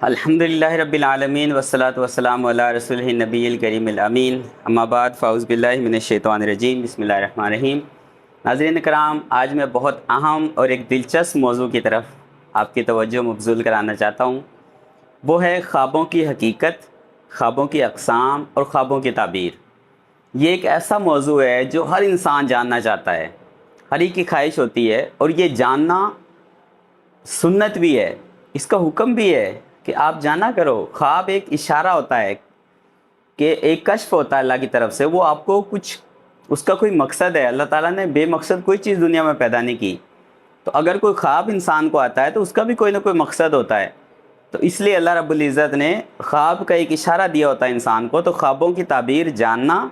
الحمدللہ رب العالمین والصلاة والسلام علی رسولہ النبی الکریم الامین اما بعد فاعوذ باللہ من الشیطان الرجیم بسم اللہ الرحمن الرحیم۔ ناظرین کرام، آج میں بہت اہم اور ایک دلچسپ موضوع کی طرف آپ کی توجہ مبذول کرانا چاہتا ہوں۔ وہ ہے خوابوں کی حقیقت، خوابوں کی اقسام اور خوابوں کی تعبیر۔ یہ ایک ایسا موضوع ہے جو ہر انسان جاننا چاہتا ہے، ہر ایک کی خواہش ہوتی ہے، اور یہ جاننا سنت بھی ہے، اس کا حکم بھی ہے کہ آپ جانا کرو۔ خواب ایک اشارہ ہوتا ہے کہ ایک کشف ہوتا ہے اللہ کی طرف سے، وہ آپ کو کچھ اس کا کوئی مقصد ہے۔ اللہ تعالیٰ نے بے مقصد کوئی چیز دنیا میں پیدا نہیں کی، تو اگر کوئی خواب انسان کو آتا ہے تو اس کا بھی کوئی نہ کوئی مقصد ہوتا ہے۔ تو اس لیے اللہ رب العزت نے خواب کا ایک اشارہ دیا ہوتا ہے انسان کو، تو خوابوں کی تعبیر جاننا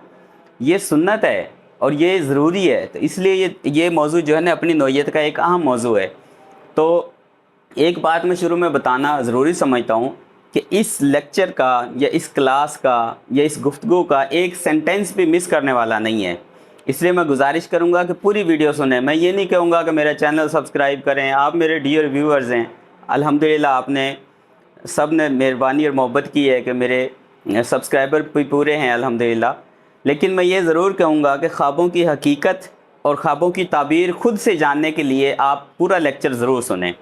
یہ سنت ہے اور یہ ضروری ہے۔ تو اس لیے یہ موضوع جو ہے نا اپنی نوعیت کا ایک اہم موضوع ہے۔ تو ایک بات میں شروع میں بتانا ضروری سمجھتا ہوں کہ اس لیکچر کا یا اس کلاس کا یا اس گفتگو کا ایک سینٹنس بھی مس کرنے والا نہیں ہے۔ اس لیے میں گزارش کروں گا کہ پوری ویڈیو سنیں۔ میں یہ نہیں کہوں گا کہ میرا چینل سبسکرائب کریں، آپ میرے ڈیئر ویورز ہیں، الحمدللہ آپ نے سب نے مہربانی اور محبت کی ہے کہ میرے سبسکرائبر بھی پورے ہیں الحمدللہ۔ لیکن میں یہ ضرور کہوں گا کہ خوابوں کی حقیقت اور خوابوں کی تعبیر خود سے جاننے کے لیے آپ پورا لیکچر ضرور سنیں۔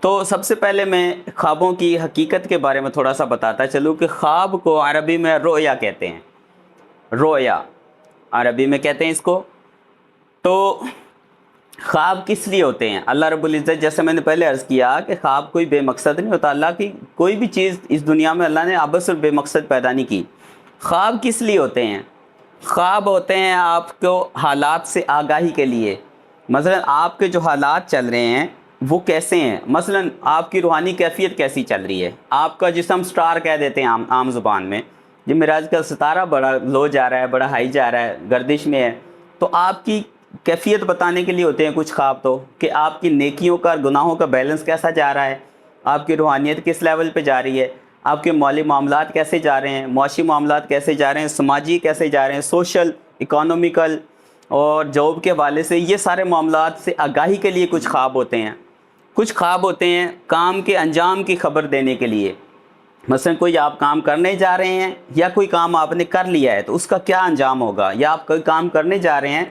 تو سب سے پہلے میں خوابوں کی حقیقت کے بارے میں تھوڑا سا بتاتا چلوں کہ خواب کو عربی میں رؤیا کہتے ہیں، رؤیا عربی میں کہتے ہیں اس کو۔ تو خواب کس لیے ہوتے ہیں؟ اللہ رب العزت، جیسے میں نے پہلے عرض کیا کہ خواب کوئی بے مقصد نہیں ہوتا، اللہ کی کوئی بھی چیز اس دنیا میں اللہ نے عبث اور بے مقصد پیدا نہیں کی۔ خواب کس لیے ہوتے ہیں؟ خواب ہوتے ہیں آپ کو حالات سے آگاہی کے لیے۔ مثلا آپ کے جو حالات چل رہے ہیں وہ کیسے ہیں، مثلا آپ کی روحانی کیفیت کیسی چل رہی ہے۔ آپ کا جسم سٹار کہہ دیتے ہیں عام زبان میں، جب معراج کا ستارہ بڑا لو جا رہا ہے، بڑا ہائی جا رہا ہے، گردش میں ہے، تو آپ کی کیفیت بتانے کے لیے ہوتے ہیں کچھ خواب، تو کہ آپ کی نیکیوں کا اور گناہوں کا بیلنس کیسا جا رہا ہے، آپ کی روحانیت کس لیول پہ جا رہی ہے، آپ کے مالی معاملات کیسے جا رہے ہیں، معاشی معاملات کیسے جا رہے ہیں، سماجی کیسے جا رہے ہیں، سوشل، اکانومیکل اور جاب کے حوالے سے، یہ سارے معاملات سے آگاہی کے لیے کچھ خواب ہوتے ہیں۔ کچھ خواب ہوتے ہیں کام کے انجام کی خبر دینے کے لیے۔ مثلا کوئی آپ کام کرنے جا رہے ہیں یا کوئی کام آپ نے کر لیا ہے تو اس کا کیا انجام ہوگا، یا آپ کوئی کام کرنے جا رہے ہیں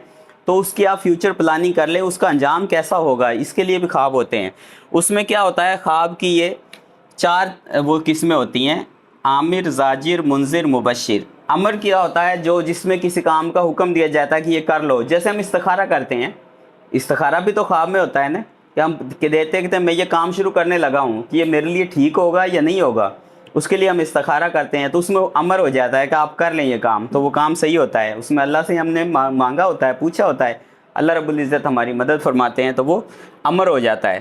تو اس کی آپ فیوچر پلاننگ کر لیں، اس کا انجام کیسا ہوگا، اس کے لیے بھی خواب ہوتے ہیں۔ اس میں کیا ہوتا ہے، خواب کی یہ چار وہ قسمیں ہوتی ہیں: عامر، زاجر، منذر، مبشر۔ امر کیا ہوتا ہے، جس میں کسی کام کا حکم دیا جاتا ہے کہ یہ کر لو، جیسے ہم استخارہ کرتے ہیں۔ استخارہ بھی تو خواب میں ہوتا ہے نا، کہ ہم دیتے ہیں کہ میں یہ کام شروع کرنے لگا ہوں کہ یہ میرے لیے ٹھیک ہوگا یا نہیں ہوگا، اس کے لیے ہم استخارہ کرتے ہیں، تو اس میں امر ہو جاتا ہے کہ آپ کر لیں یہ کام، تو وہ کام صحیح ہوتا ہے۔ اس میں اللہ سے ہم نے مانگا ہوتا ہے، پوچھا ہوتا ہے، اللہ رب العزت ہماری مدد فرماتے ہیں، تو وہ امر ہو جاتا ہے۔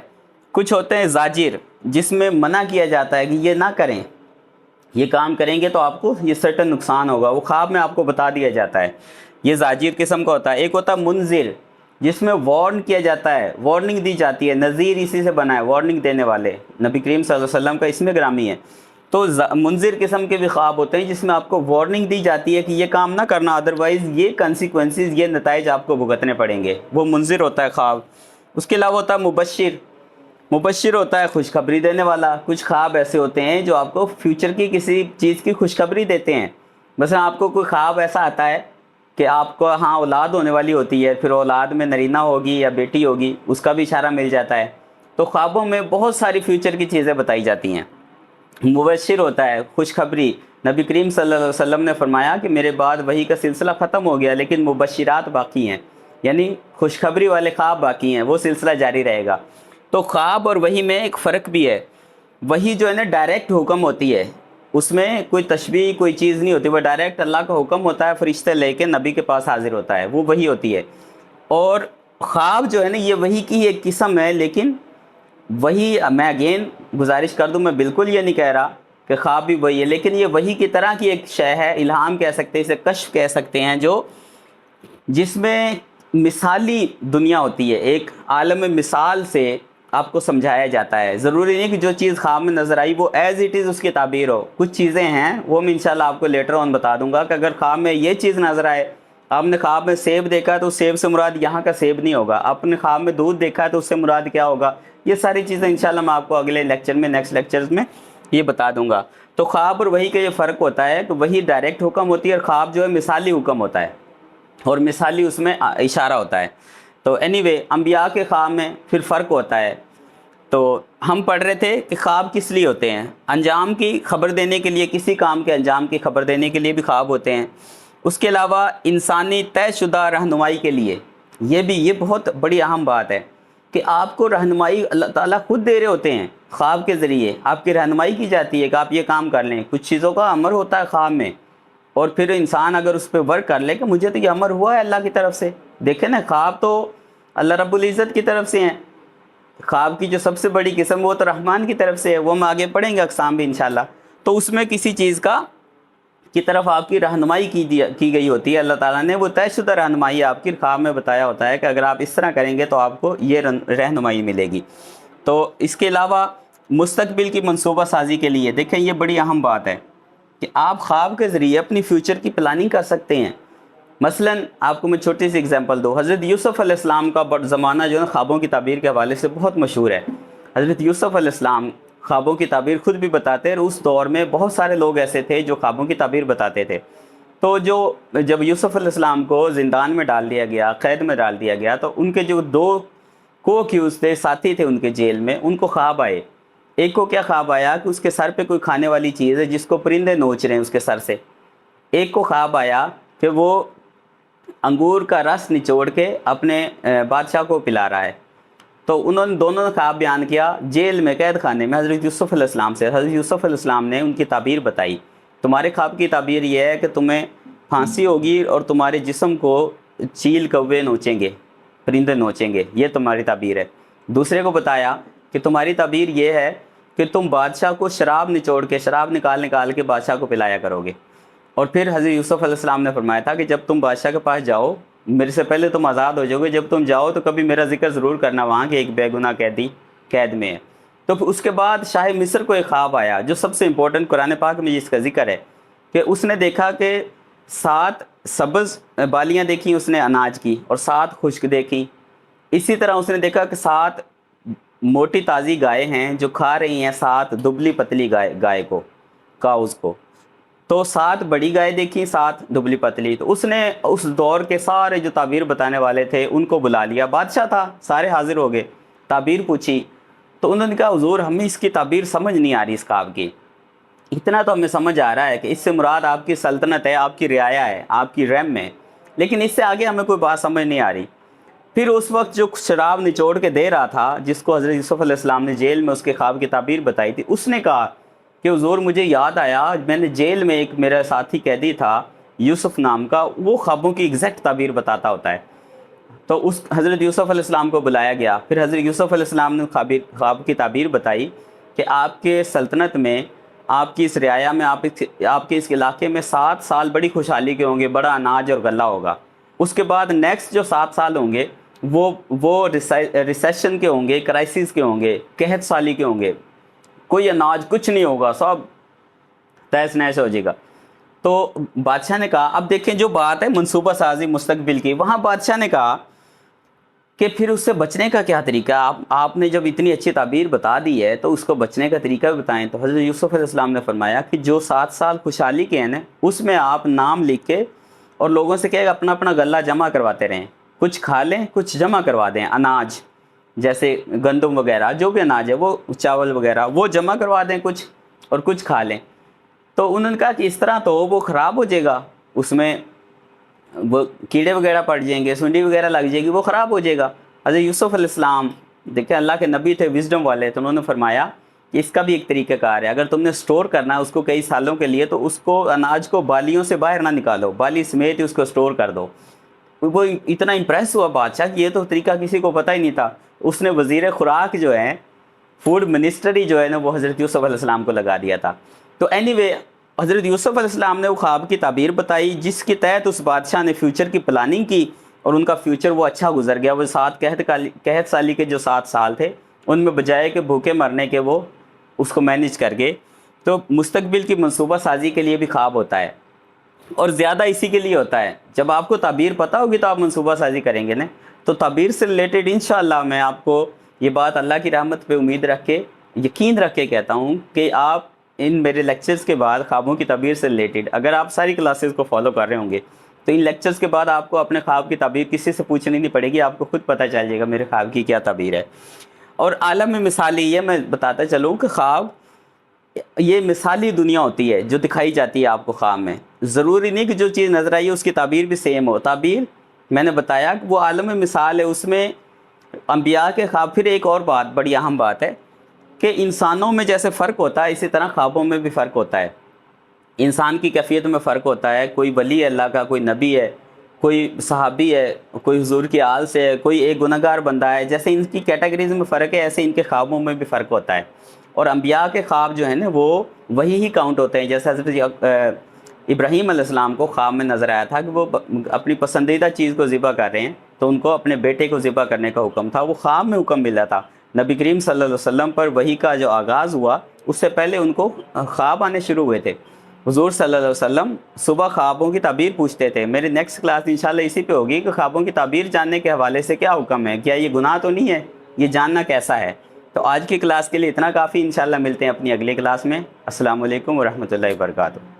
کچھ ہوتے ہیں زاجر، جس میں منع کیا جاتا ہے کہ یہ نہ کریں، یہ کام کریں گے تو آپ کو یہ سرٹن نقصان ہوگا، وہ خواب میں آپ کو بتا دیا جاتا ہے، یہ زاجر قسم کا ہوتا ہے۔ ایک ہوتا ہے منذر، جس میں وارن کیا جاتا ہے، وارننگ دی جاتی ہے، نذیر اسی سے بنا ہے، وارننگ دینے والے، نبی کریم صلی اللہ علیہ وسلم کا اسم گرامی ہے۔ تو منذر قسم کے بھی خواب ہوتے ہیں جس میں آپ کو وارننگ دی جاتی ہے کہ یہ کام نہ کرنا، ادروائز یہ کنسیکوینسز، یہ نتائج آپ کو بھگتنے پڑیں گے، وہ منذر ہوتا ہے خواب۔ اس کے علاوہ ہوتا ہے مبشر۔ مبشر ہوتا ہے خوشخبری دینے والا۔ کچھ خواب ایسے ہوتے ہیں جو آپ کو فیوچر کی کسی چیز کی خوشخبری دیتے ہیں۔ مثلا آپ کو کوئی خواب ایسا آتا ہے کہ آپ کو اولاد ہونے والی ہوتی ہے، پھر اولاد میں نرینہ ہوگی یا بیٹی ہوگی، اس کا بھی اشارہ مل جاتا ہے۔ تو خوابوں میں بہت ساری فیوچر کی چیزیں بتائی جاتی ہیں۔ مبشر ہوتا ہے خوشخبری۔ نبی کریم صلی اللہ علیہ وسلم نے فرمایا کہ میرے بعد وحی کا سلسلہ ختم ہو گیا لیکن مبشرات باقی ہیں، یعنی خوشخبری والے خواب باقی ہیں، وہ سلسلہ جاری رہے گا۔ تو خواب اور وحی میں ایک فرق بھی ہے۔ وحی جو ہے نا ڈائریکٹ حکم ہوتی ہے، اس میں کوئی تشبیہ کوئی چیز نہیں ہوتی، وہ ڈائریکٹ اللہ کا حکم ہوتا ہے، فرشتے لے کے نبی کے پاس حاضر ہوتا ہے، وہ وحی ہوتی ہے۔ اور خواب جو ہے نا یہ وحی کی ایک قسم ہے، لیکن وحی میں اگین گزارش کر دوں، میں بالکل یہ نہیں کہہ رہا کہ خواب بھی وحی ہے، لیکن یہ وحی کی طرح کی ایک شے ہے، الہام کہہ سکتے ہیں اسے، کشف کہہ سکتے ہیں، جس میں مثالی دنیا ہوتی ہے، ایک عالم مثال سے آپ کو سمجھایا جاتا ہے۔ ضروری نہیں کہ جو چیز خواب میں نظر آئی وہ ایز اٹ از اس کی تعبیر ہو۔ کچھ چیزیں ہیں وہ میں انشاءاللہ آپ کو لیٹر آن بتا دوں گا کہ اگر خواب میں یہ چیز نظر آئے، آپ نے خواب میں سیب دیکھا تو سیب سے مراد یہاں کا سیب نہیں ہوگا، آپ نے خواب میں دودھ دیکھا تو اس سے مراد کیا ہوگا، یہ ساری چیزیں انشاءاللہ میں آپ کو اگلے لیکچر میں، نیکسٹ لیکچرز میں یہ بتا دوں گا۔ تو خواب اور وحی کا یہ فرق ہوتا ہے کہ وحی ڈائریکٹ حکم ہوتی ہے اور خواب جو ہے مثالی حکم ہوتا ہے، اور مثالی اس میں اشارہ ہوتا ہے۔ تو اینی وے انبیاء کے خواب میں پھر فرق ہوتا ہے۔ تو ہم پڑھ رہے تھے کہ خواب کس لیے ہوتے ہیں، انجام کی خبر دینے کے لیے، کسی کام کے انجام کی خبر دینے کے لیے بھی خواب ہوتے ہیں۔ اس کے علاوہ انسانی طے شدہ رہنمائی کے لیے، یہ بہت بڑی اہم بات ہے کہ آپ کو رہنمائی اللہ تعالیٰ خود دے رہے ہوتے ہیں خواب کے ذریعے، آپ کی رہنمائی کی جاتی ہے کہ آپ یہ کام کر لیں۔ کچھ چیزوں کا امر ہوتا ہے خواب میں، اور پھر انسان اگر اس پہ ورک کر لے کہ مجھے تو یہ امر ہوا ہے اللہ کی طرف سے۔ دیکھیں نا، خواب تو اللہ رب العزت کی طرف سے ہیں، خواب کی جو سب سے بڑی قسم وہ تو رحمان کی طرف سے ہے، وہ ہم آگے پڑھیں گے اقسام بھی انشاءاللہ۔ تو اس میں کسی چیز کی طرف آپ کی رہنمائی کی گئی ہوتی ہے، اللہ تعالیٰ نے وہ طے شدہ رہنمائی آپ کی خواب میں بتایا ہوتا ہے کہ اگر آپ اس طرح کریں گے تو آپ کو یہ رہنمائی ملے گی۔ تو اس کے علاوہ مستقبل کی منصوبہ سازی کے لیے دیکھیں، یہ بڑی اہم بات ہے کہ آپ خواب کے ذریعے اپنی فیوچر کی پلاننگ کر سکتے ہیں۔ مثلاً آپ کو میں چھوٹی سی اگزامپل دوں، حضرت یوسف علیہ السلام کا زمانہ جو ہے خوابوں کی تعبیر کے حوالے سے بہت مشہور ہے۔ حضرت یوسف علیہ السلام خوابوں کی تعبیر خود بھی بتاتے ہیں، اور اس دور میں بہت سارے لوگ ایسے تھے جو خوابوں کی تعبیر بتاتے تھے۔ تو جب یوسف علیہ السلام کو زندان میں ڈال دیا گیا، قید میں ڈال دیا گیا، تو ان کے جو دو کو-ایکیوز تھے، ساتھی تھے ان کے جیل میں، ان کو خواب آئے۔ ایک کو کیا خواب آیا کہ اس کے سر پہ کوئی کھانے والی چیز ہے جس کو پرندے نوچ رہے ہیں اس کے سر سے۔ ایک کو خواب آیا کہ وہ انگور کا رس نچوڑ کے اپنے بادشاہ کو پلا رہا ہے۔ تو دونوں نے خواب بیان کیا جیل میں، قید خانے میں، حضرت یوسف علیہ السلام سے۔ حضرت یوسف علیہ السلام نے ان کی تعبیر بتائی، تمہارے خواب کی تعبیر یہ ہے کہ تمہیں پھانسی ہوگی اور تمہارے جسم کو چیل کوے نوچیں گے، پرندے نوچیں گے، یہ تمہاری تعبیر ہے۔ دوسرے کو بتایا کہ تمہاری تعبیر یہ ہے کہ تم بادشاہ کو شراب نکال کے بادشاہ کو پلایا کرو گے۔ اور پھر حضرت یوسف علیہ السلام نے فرمایا تھا کہ جب تم بادشاہ کے پاس جاؤ، میرے سے پہلے تم آزاد ہو جاؤ گے، جب تم جاؤ تو کبھی میرا ذکر ضرور کرنا وہاں کہ ایک بے گناہ قیدی قید میں ہے۔ تو پھر اس کے بعد شاہ مصر کو ایک خواب آیا جو سب سے امپورٹنٹ قرآن پاک میں اس کا ذکر ہے کہ اس نے دیکھا کہ 7 سبز بالیاں دیکھیں اس نے اناج کی، اور 7 خشک دیکھیں۔ اسی طرح اس نے دیکھا کہ 7 موٹی تازی گائے ہیں جو کھا رہی ہیں 7 دبلی پتلی گائے کو، کاؤز کو۔ تو 7 بڑی گائے دیکھیں، 7 دبلی پتلی۔ تو اس نے اس دور کے سارے جو تعبیر بتانے والے تھے ان کو بلا لیا، بادشاہ تھا، سارے حاضر ہو گئے، تعبیر پوچھی۔ تو انہوں نے کہا حضور ہمیں اس کی تعبیر سمجھ نہیں آ رہی، اس خواب کی اتنا تو ہمیں سمجھ آ رہا ہے کہ اس سے مراد آپ کی سلطنت ہے، آپ کی رعایا ہے، آپ کی رحم میں، لیکن اس سے آگے ہمیں کوئی بات سمجھ نہیں آ رہی۔ پھر اس وقت جو شراب نچوڑ کے دے رہا تھا، جس کو حضرت یوسف علیہ السلام نے جیل میں اس کے خواب کی تعبیر بتائی تھی، اس نے کہا کہ حضور مجھے یاد آیا میں نے جیل میں ایک میرا ساتھی قیدی تھا یوسف نام کا، وہ خوابوں کی ایگزیکٹ تعبیر بتاتا ہوتا ہے۔ تو اس حضرت یوسف علیہ السلام کو بلایا گیا، پھر حضرت یوسف علیہ السلام نے خواب کی تعبیر بتائی کہ آپ کے سلطنت میں، آپ کی اس رعایا میں، آپ کے اس علاقے میں 7 سال بڑی خوشحالی کے ہوں گے، بڑا اناج اور غلہ ہوگا۔ اس کے بعد نیکسٹ جو 7 سال ہوں گے وہ ریسیشن کے ہوں گے، کرائسس کے ہوں گے، قحط سالی کے ہوں گے، کوئی اناج کچھ نہیں ہوگا، سب تیس نیش ہو جائے گا۔ تو بادشاہ نے کہا، اب دیکھیں جو بات ہے منصوبہ سازی مستقبل کی، وہاں بادشاہ نے کہا کہ پھر اس سے بچنے کا کیا طریقہ، آپ نے جب اتنی اچھی تعبیر بتا دی ہے تو اس کو بچنے کا طریقہ بھی بتائیں۔ تو حضرت یوسف علیہ السلام نے فرمایا کہ جو 7 سال خوشحالی کے ہیں نا، اس میں آپ نام لکھ کے اور لوگوں سے کہ اپنا اپنا غلہ جمع کرواتے رہیں، کچھ کھا لیں کچھ جمع کروا دیں، اناج جیسے گندم وغیرہ جو بھی اناج ہے، وہ چاول وغیرہ وہ جمع کروا دیں کچھ، اور کچھ کھا لیں۔ تو انہوں نے کہا کہ اس طرح تو وہ خراب ہو جائے گا، اس میں وہ کیڑے وغیرہ پڑ جائیں گے، سنڈی وغیرہ لگ جائے گی، وہ خراب ہو جائے گا۔ حضرت یوسف علیہ السلام دیکھیں اللہ کے نبی تھے، وزڈم والے، تو انہوں نے فرمایا کہ اس کا بھی ایک طریقہ کار ہے، اگر تم نے سٹور کرنا ہے اس کو کئی سالوں کے لیے، تو اس کو اناج کو بالیوں سے باہر نہ نکالو، بالی سمیت اس کو سٹور کر دو۔ وہ اتنا امپریس ہوا بادشاہ کہ یہ تو طریقہ کسی کو پتہ ہی نہیں تھا۔ اس نے وزیر خوراک جو ہے، فوڈ منسٹری جو ہے نا، وہ حضرت یوسف علیہ السلام کو لگا دیا تھا۔ تو اینی وے حضرت یوسف علیہ السلام نے وہ خواب کی تعبیر بتائی جس کے تحت اس بادشاہ نے فیوچر کی پلاننگ کی، اور ان کا فیوچر وہ اچھا گزر گیا۔ وہ 7 قحط سالی کے جو 7 سال تھے، ان میں بجائے کہ بھوکے مرنے کے وہ اس کو مینیج کر گئے۔ تو مستقبل کی منصوبہ سازی کے لیے بھی خواب ہوتا ہے، اور زیادہ اسی کے لیے ہوتا ہے۔ جب آپ کو تعبیر پتہ ہوگی تو آپ منصوبہ سازی کریں گے نا۔ تو تعبیر سے ریلیٹڈ انشاءاللہ میں آپ کو یہ بات اللہ کی رحمت پہ امید رکھ کے، یقین رکھ کے کہتا ہوں کہ آپ ان میرے لیکچرز کے بعد خوابوں کی تعبیر سے ریلیٹڈ اگر آپ ساری کلاسز کو فالو کر رہے ہوں گے تو ان لیکچرز کے بعد آپ کو اپنے خواب کی تعبیر کسی سے پوچھنی نہیں پڑے گی، آپ کو خود پتہ چل جائے گا میرے خواب کی کیا تعبیر ہے۔ اور عالم میں مثالی یہ میں بتاتا چلوں کہ خواب یہ مثالی دنیا ہوتی ہے جو دکھائی جاتی ہے آپ کو خواب میں، ضروری نہیں کہ جو چیز نظر آئی ہے اس کی تعبیر بھی سیم ہو۔ تعبیر میں نے بتایا کہ وہ عالم میں مثال ہے، اس میں انبیاء کے خواب۔ پھر ایک اور بات بڑی اہم بات ہے کہ انسانوں میں جیسے فرق ہوتا ہے اسی طرح خوابوں میں بھی فرق ہوتا ہے، انسان کی کیفیت میں فرق ہوتا ہے۔ کوئی ولی ہے اللہ کا، کوئی نبی ہے، کوئی صحابی ہے، کوئی حضور کی آل سے ہے، کوئی ایک گنہگار بندہ ہے۔ جیسے ان کی کیٹیگریز میں فرق ہے ایسے ان کے خوابوں میں بھی فرق ہوتا ہے۔ اور انبیاء کے خواب جو ہیں نا وہ وہی ہی کاؤنٹ ہوتے ہیں۔ جیسے حضرت ابراہیم علیہ السلام کو خواب میں نظر آیا تھا کہ وہ اپنی پسندیدہ چیز کو ذبح کر رہے ہیں، تو ان کو اپنے بیٹے کو ذبح کرنے کا حکم تھا، وہ خواب میں حکم ملا تھا۔ نبی کریم صلی اللہ علیہ وسلم پر وحی کا جو آغاز ہوا اس سے پہلے ان کو خواب آنے شروع ہوئے تھے۔ حضور صلی اللہ علیہ وسلم صبح خوابوں کی تعبیر پوچھتے تھے۔ میری نیکسٹ کلاس انشاءاللہ اسی پہ ہوگی کہ خوابوں کی تعبیر جاننے کے حوالے سے کیا حکم ہے، کیا یہ گناہ تو نہیں ہے، یہ جاننا کیسا ہے۔ تو آج کی کلاس کے لیے اتنا کافی، انشاءاللہ ملتے ہیں اپنی اگلی کلاس میں۔ السلام علیکم ورحمۃ اللہ وبرکاتہ۔